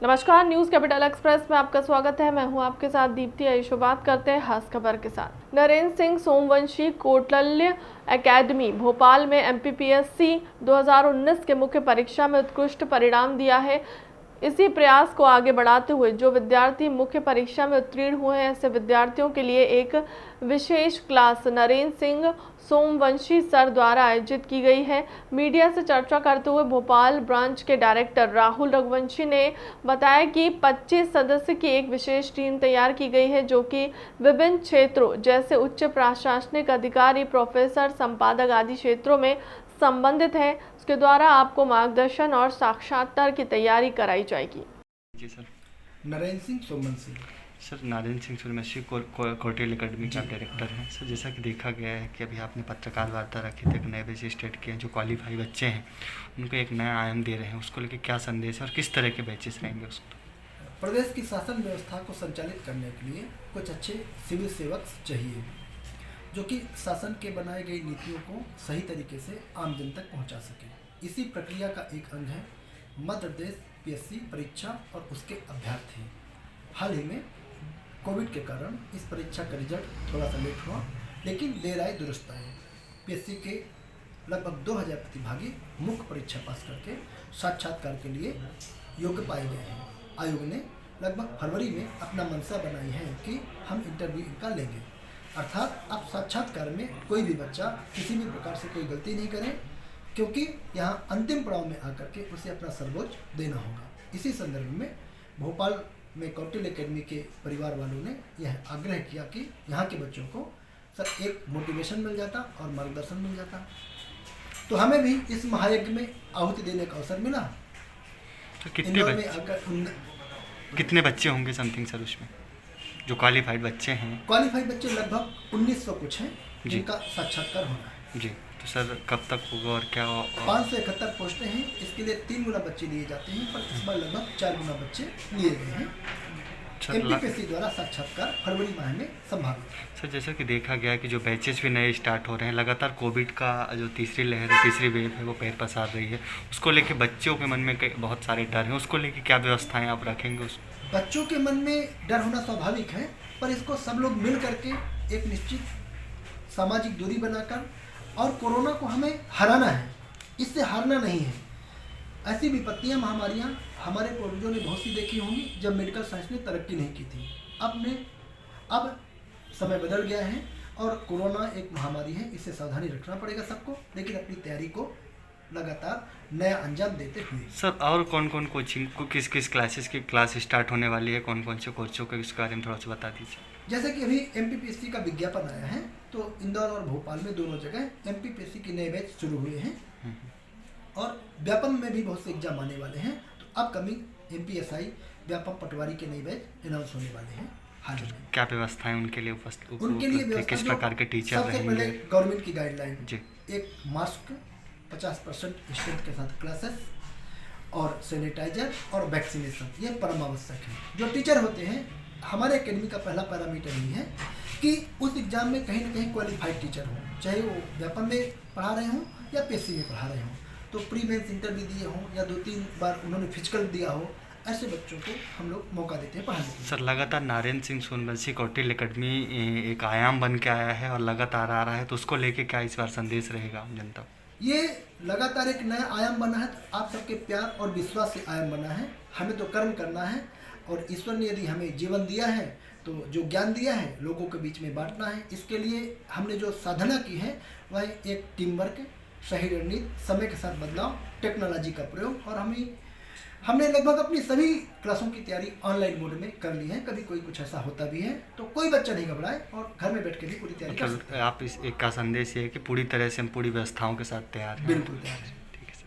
नमस्कार, news capital express में आपका स्वागत है। मैं हूं आपके साथ दीप्ति। आई शुरुआत करते हैं खास खबर के साथ। नरेंद्र सिंह सोमवंशी कौटिल्य एकेडमी भोपाल में एमपीपीएससी 2019 के मुख्य परीक्षा में उत्कृष्ट परिणाम दिया है। इसी प्रयास को आगे बढ़ाते हुए जो विद्यार्थी मुख्य परीक्षा में उत्तीर्ण हुए हैं, ऐसे विद्यार्थियों के लिए एक विशेष क्लास नरेंद्र सिंह सोमवंशी सर द्वारा आयोजित की गई है। मीडिया से चर्चा करते हुए भोपाल ब्रांच के डायरेक्टर राहुल रघुवंशी ने बताया कि 25 सदस्य की एक विशेष टीम तैयार की गई है, जो कि विभिन्न क्षेत्रों जैसे उच्च प्रशासनिक अधिकारी, प्रोफेसर, संपादक आदि क्षेत्रों में संबंधित है। उसके द्वारा आपको मार्गदर्शन और साक्षात्कार की तैयारी कराई जाएगी। जी sir. Narendra Singh Somvanshi sir, Narendra Singh Somvanshi Kautilya academy का डायरेक्टर हैं। सर, जैसा कि देखा गया है कि अभी आपने पत्रकार वार्ता रखी थी, एक नए बैच स्टार्ट किए हैं, जो क्वालिफाई बच्चे हैं उनको एक नया आयाम दे रहे हैं, उसको लेकर क्या संदेश है और किस तरह के बैचेस रहेंगे उसको? प्रदेश की शासन व्यवस्था को संचालित करने के लिए कुछ अच्छे सिविल सेवक चाहिए, जो कि शासन के बनाए गई नीतियों को सही तरीके से आम जन तक पहुंचा सके। इसी प्रक्रिया का एक अंग है मध्य प्रदेश पीएससी परीक्षा और उसके अभ्यर्थी। हाल ही में कोविड के कारण इस परीक्षा का रिजल्ट थोड़ा सा लेट हुआ, लेकिन देर आए दुरुस्त आए। पीएससी के लगभग 2000 प्रतिभागी मुख्य परीक्षा पास करके साक्षात्कार के लिए योग्य पाए गए हैं। आयोग ने लगभग फरवरी में अपना मंशा बनाई है कि हम इंटरव्यू इनका लेंगे, अर्थात अब साक्षात्कार में कोई भी बच्चा किसी भी प्रकार से कोई गलती नहीं करे, क्योंकि यहाँ अंतिम पड़ाव में आकर के उसे अपना सर्वोच्च देना होगा। इसी संदर्भ में भोपाल में कौटिल्य एकेडमी के परिवार वालों ने यह आग्रह किया कि यहाँ के बच्चों को सर एक मोटिवेशन मिल जाता और मार्गदर्शन मिल जाता, तो हमें भी इस महायज्ञ में आहुति देने का अवसर मिला। तो कितने बच्चे होंगे समथिंग सर उसमें, जो क्वालिफाइड बच्चे हैं? क्वालिफाइड बच्चे लगभग 1900 कुछ हैं जिनका साक्षात्कार होना है। जी, तो सर कब तक होगा और क्या? 571 पोस्टें हैं। इसके लिए 3 गुना बच्चे लिए जाते हैं, पर इस बार लगभग 4 गुना बच्चे लिए गए हैं। एमपीपीएससी द्वारा साक्षात्कार फरवरी माह में संभावित। सर, जैसा कि देखा गया कि जो बैचेस भी नए स्टार्ट हो रहे हैं, लगातार कोविड का जो तीसरी लहर है, तीसरी वेव है, वो पैर पसार रही है, उसको लेके बच्चों के मन में बहुत सारे डर हैं, उसको लेके क्या व्यवस्थाएं आप रखेंगे? बच्चों के मन में डर होना स्वाभाविक है, पर इसको सब लोग मिल करके एक निश्चित सामाजिक दूरी बनाकर और कोरोना को हमें हराना है, इससे हारना नहीं है। ऐसी विपत्तियां, महामारियां हमारे पूर्वजों ने बहुत सी देखी होंगी जब मेडिकल साइंस ने तरक्की नहीं की थी। अब समय बदल गया है और कोरोना एक महामारी है, इससे सावधानी रखना पड़ेगा सबको, लेकिन अपनी तैयारी को लगातार नया अंजाम देते हुए। सर, और कौन कौन कोचिंग को किस किस क्लासेस की क्लास स्टार्ट होने वाली है, कौन कौन से कोर्सों के इसके बारे में थोड़ा सा बता दीजिए। जैसे कि अभी एमपीपीएससी का विज्ञापन आया है, तो इंदौर और भोपाल में दोनों जगह एमपीपीएससी के नए बैच शुरू हुए हैं और व्यापम में भी बहुत से एग्जाम आने वाले हैं। तो अपकमिंग एमपीएसआई व्यापम पटवारी के नए बैच अनाउंस होने वाले हैं। हाल ही में क्या व्यवस्थाएं उनके लिए उपस्थित, उनके लिए किस प्रकार के टीचर रहेंगे? सबसे पहले गवर्नमेंट की गाइडलाइन जी, एक मास्क 50% स्ट्रेंथ के साथ क्लासेस और सैनिटाइजर और वैक्सीनेशन, ये परम आवश्यक है। जो टीचर होते हैं, हमारे एकेडमी का पहला पैरामीटर ये है कि उस एग्जाम में कहीं ना कहीं क्वालिफाइड टीचर हो, चाहे वो व्यापम में पढ़ा रहे हों या पीएससी में पढ़ा रहे हों, तो प्री मेंस इंटरव्यू दिए हों या 2-3 बार उन्होंने फिजिकल दिया हो, ऐसे बच्चों को हम लोग मौका देते हैं पढ़ाने के लिए। सर, लगातार नरेंद्र सिंह सोमवंशी कौटिल्य एकेडमी एक आयाम बन के आया है और लगातार आ रहा है, तो उसको लेके क्या इस बार संदेश रहेगा आम जनता? ये लगातार एक नया आयाम बना है, तो आप सबके प्यार और विश्वास से आयाम बना है। हमें तो कर्म करना है और ईश्वर ने यदि हमें जीवन दिया है तो जो ज्ञान दिया है लोगों के बीच में बांटना है। इसके लिए हमने जो साधना की है वह एक टीम वर्क, सही रणनीति, समय के साथ बदलाव, टेक्नोलॉजी का प्रयोग, और हमने लगभग अपनी सभी क्लासों की तैयारी ऑनलाइन मोड में कर ली है। कभी कोई कुछ ऐसा होता भी है तो कोई बच्चा नहीं घबराए और घर में बैठ के भी पूरी तैयारी कर सकते हैं। आप इस एक का संदेश ये है कि पूरी तरह से हम पूरी व्यवस्थाओं के साथ तैयार हैं। बिल्कुल तैयार है।